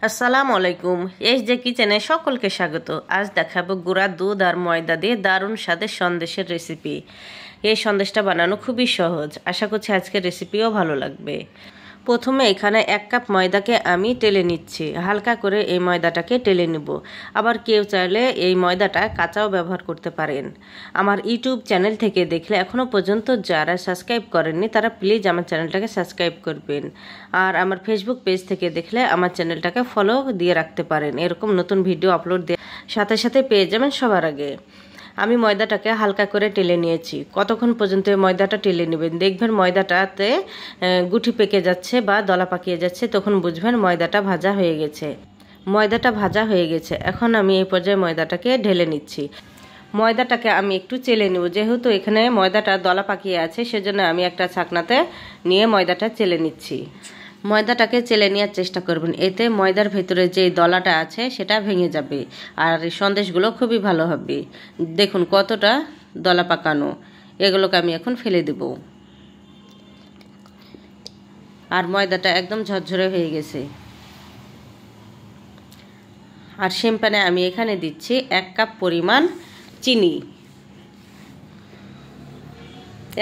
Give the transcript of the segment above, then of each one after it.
আসসালামু আলাইকুম। এই যে কিচেনে সকলকে স্বাগত। আজ দেখাবো গুঁড়া দুধ আর ময়দা দিয়ে দারুণ স্বাদের সন্দেশের রেসিপি। এই সন্দেশটা বানানো খুবই সহজ। আশা করছি আজকের রেসিপিও ভালো লাগবে। প্রথমে এখানে 1 কাপ ময়দাকে আমি টেলে নিচ্ছি। হালকা করে এই ময়দাটাকে টেলে নেব। আবার কেউ চাইলে এই ময়দাটা কাঁচাও ব্যবহার করতে পারেন। আমার ইউটিউব চ্যানেল থেকে দেখলে এখনও পর্যন্ত যারা সাবস্ক্রাইব করেননি তারা প্লিজ আমার চ্যানেলটাকে সাবস্ক্রাইব করবেন। আর আমার ফেসবুক পেজ থেকে দেখলে আমার চ্যানেলটাকে ফলো দিয়ে রাখতে পারেন। এরকম নতুন ভিডিও আপলোড দিয়ে সাথে সাথে পেয়ে যাবেন সবার আগে। আমি ময়দাটাকে হালকা করে টেলে নিয়েছি। কতক্ষণ পর্যন্ত ময়দাটা টেলে নেবেন, দেখবেন ময়দাটাতে গুটি পেকে যাচ্ছে বা দলা পাকিয়ে যাচ্ছে, তখন বুঝবেন ময়দাটা ভাজা হয়ে গেছে। ময়দাটা ভাজা হয়ে গেছে। এখন আমি এই পর্যায়ে ময়দাটাকে ঢেলে নিচ্ছি। ময়দাটাকে আমি একটু চেলে নেব, যেহেতু এখানে ময়দাটা দলা পাকিয়ে আছে সেজন্য আমি একটা ছাকনাতে নিয়ে ময়দাটা চেলে নিচ্ছি। ময়দাটাকে চেলে নেওয়ার চেষ্টা করবেন, এতে ময়দার ভেতরে যে দলাটা আছে সেটা ভেঙে যাবে আর সন্দেশগুলো খুবই ভালো হবে। দেখুন কতটা দলা পাকানো। এগুলোকে আমি এখন ফেলে দেব। আর ময়দাটা একদম ঝরঝরে হয়ে গেছে। আর সেম প্যানে আমি এখানে দিচ্ছি 1 কাপ পরিমাণ চিনি।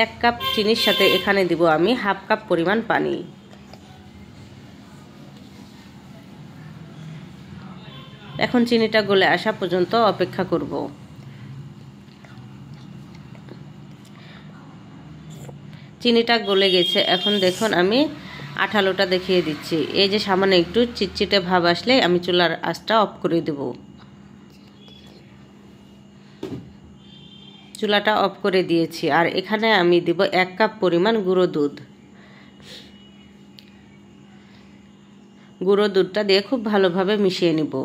1 কাপ চিনির সাথে এখানে দিব আমি হাফ কাপ পরিমাণ পানি। এখন চিনিটা গলে আসা পর্যন্ত অপেক্ষা করব। চিনিটা গলে গেছে। এখন দেখুন আমি আঠালোটা দেখিয়ে দিচ্ছি। এই যে সামান্য একটু চিটচিটে ভাব আসলে আমি চুলার আঁচটা অফ করে দেব। চুলাটা অফ করে দিয়েছি। আর এখানে আমি দিব 1 কাপ পরিমাণ গুঁড়ো দুধ। গুঁড়ো দুধটা দিয়ে খুব ভালোভাবে মিশিয়ে নিব।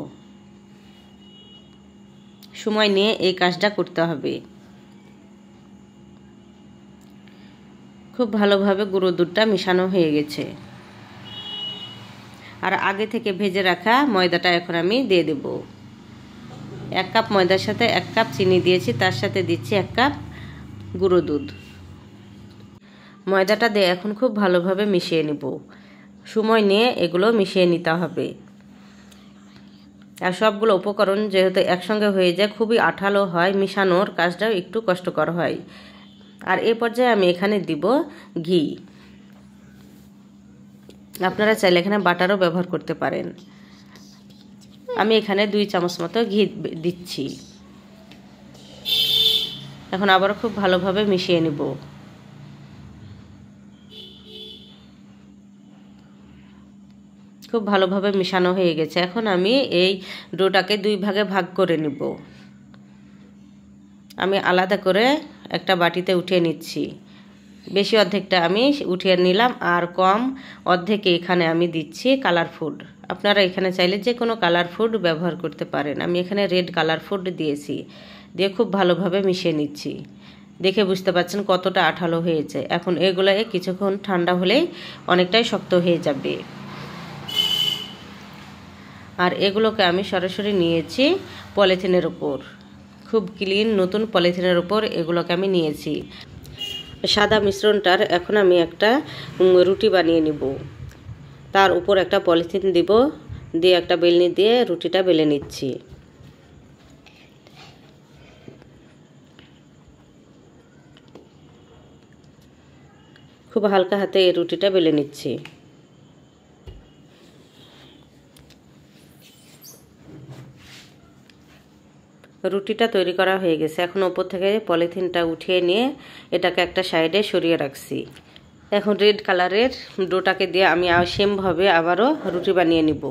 সময় নিয়ে এই কাজটা করতে হবে। খুব ভালোভাবে গুঁড়ো দুধটা মিশানো হয়ে গেছে। আর আগে থেকে ভেজে রাখা ময়দাটা এখন আমি দিয়ে দেব। 1 কাপ ময়দার সাথে 1 কাপ চিনি দিয়েছি, তার সাথে দিচ্ছি 1 কাপ গুঁড়ো দুধ। ময়দাটা দিয়ে এখন খুব ভালোভাবে মিশিয়ে নিব। সময় নিয়ে এগুলো মিশিয়ে নিতে হবে। আর সবগুলো উপকরণ যেহেতু একসঙ্গে হয়ে যায় খুবই আঠালো হয়, মিশানোর কাজটাও একটু কষ্টকর হয়। আর এই পর্যায়ে আমি এখানে দিব ঘি। আপনারা চাইলে এখানে বাটারও ব্যবহার করতে পারেন। আমি এখানে 2 চামচ মতো ঘি দিচ্ছি। এখন আবারও খুব ভালোভাবে মিশিয়ে নিব। খুব ভালোভাবে মিশানো হয়ে গেছে। এখন আমি এই ডোটাকে 2 ভাগে ভাগ করে নিব। আমি আলাদা করে একটা বাটিতে উঠিয়ে নিচ্ছি। বেশি অর্ধেকটা আমি উঠিয়ে নিলাম, আর কম অর্ধেকে এখানে আমি দিচ্ছি কালার ফুড। আপনারা এখানে চাইলে যে কোনো কালার ফুড ব্যবহার করতে পারেন। আমি এখানে রেড কালার ফুড দিয়েছি। দিয়ে খুব ভালোভাবে মিশিয়ে নিচ্ছি। দেখে বুঝতে পারছেন কতটা আঠালো হয়েছে। এখন এগুলো কিছুক্ষণ ঠান্ডা হলেই অনেকটাই শক্ত হয়ে যাবে। আর এগুলোকে আমি সরাসরি নিয়েছি পলিথিনের উপর। খুব ক্লিন নতুন পলিথিনের উপর এগুলোকে আমি নিয়েছি। সাদা মিশ্রণটার এখন আমি একটা রুটি বানিয়ে নিব। তার উপর একটা পলিথিন দিব, দিয়ে একটা বেলনি দিয়ে রুটিটা বেলে নিচ্ছি। খুব হালকা হাতে এই রুটিটা বেলে নিচ্ছি। রুটিটা তৈরি করা হয়ে গেছে। এখন উপর থেকে পলিথিনটা উঠিয়ে নিয়ে এটাকে একটা সাইডে সরিয়ে রাখছি। এখন রেড কালারের ডোটাকে দিয়ে আমি সেমভাবে আবারও রুটি বানিয়ে নিব।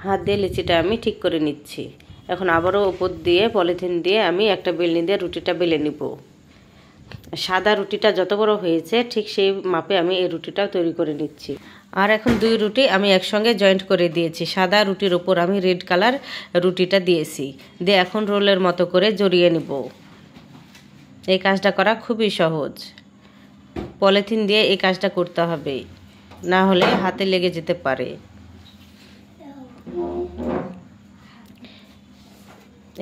হাত দিয়ে লিচিটা আমি ঠিক করে নিচ্ছি। এখন আবারও উপর দিয়ে পলিথিন দিয়ে আমি একটা বেলনি দিয়ে রুটিটা বেলে নিব। সাদা রুটিটা যত বড় হয়েছে ঠিক সেই মাপে আমি এই রুটিটাও তৈরি করে নিচ্ছি। আর এখন 2 রুটি আমি একসঙ্গে জয়েন্ট করে দিয়েছি। সাদা রুটির ওপর আমি রেড কালার রুটিটা দিয়েছি। দিয়ে এখন রোলের মতো করে জড়িয়ে নিব। এই কাজটা করা খুবই সহজ। পলিথিন দিয়ে এই কাজটা করতে হবে, না হলে হাতে লেগে যেতে পারে।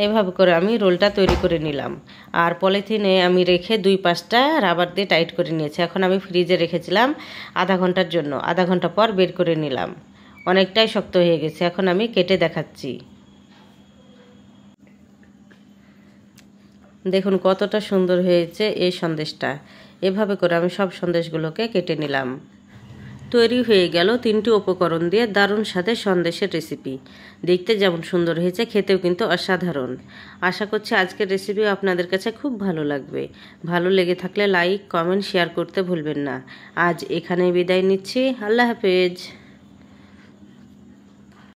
এভাবে করে আমি রোলটা তৈরি করে নিলাম। আর পলিথিনে আমি রেখে 2-5টা রাবার দিয়ে টাইট করে নিয়েছি। এখন আমি ফ্রিজে রেখেছিলাম আধা ঘন্টার জন্য। আধা ঘন্টা পর বের করে নিলাম। অনেকটাই শক্ত হয়ে গেছে। এখন আমি কেটে দেখাচ্ছি। দেখুন কতটা সুন্দর হয়েছে এই সন্দেশটা। এভাবে করে আমি সব সন্দেশগুলোকে কেটে নিলাম। তৈরি হয়ে গেল 3টি উপকরণ দিয়ে দারুণ স্বাদের সন্দেশের রেসিপি। দেখতে যেমন সুন্দর হয়েছে, খেতেও কিন্তু অসাধারণ। আশা করছি আজকের রেসিপিও আপনাদের কাছে খুব ভালো লাগবে। ভালো লেগে থাকলে লাইক, কমেন্ট, শেয়ার করতে ভুলবেন না। আজ এখানেই বিদায় নিচ্ছি। আল্লাহ হাফেজ।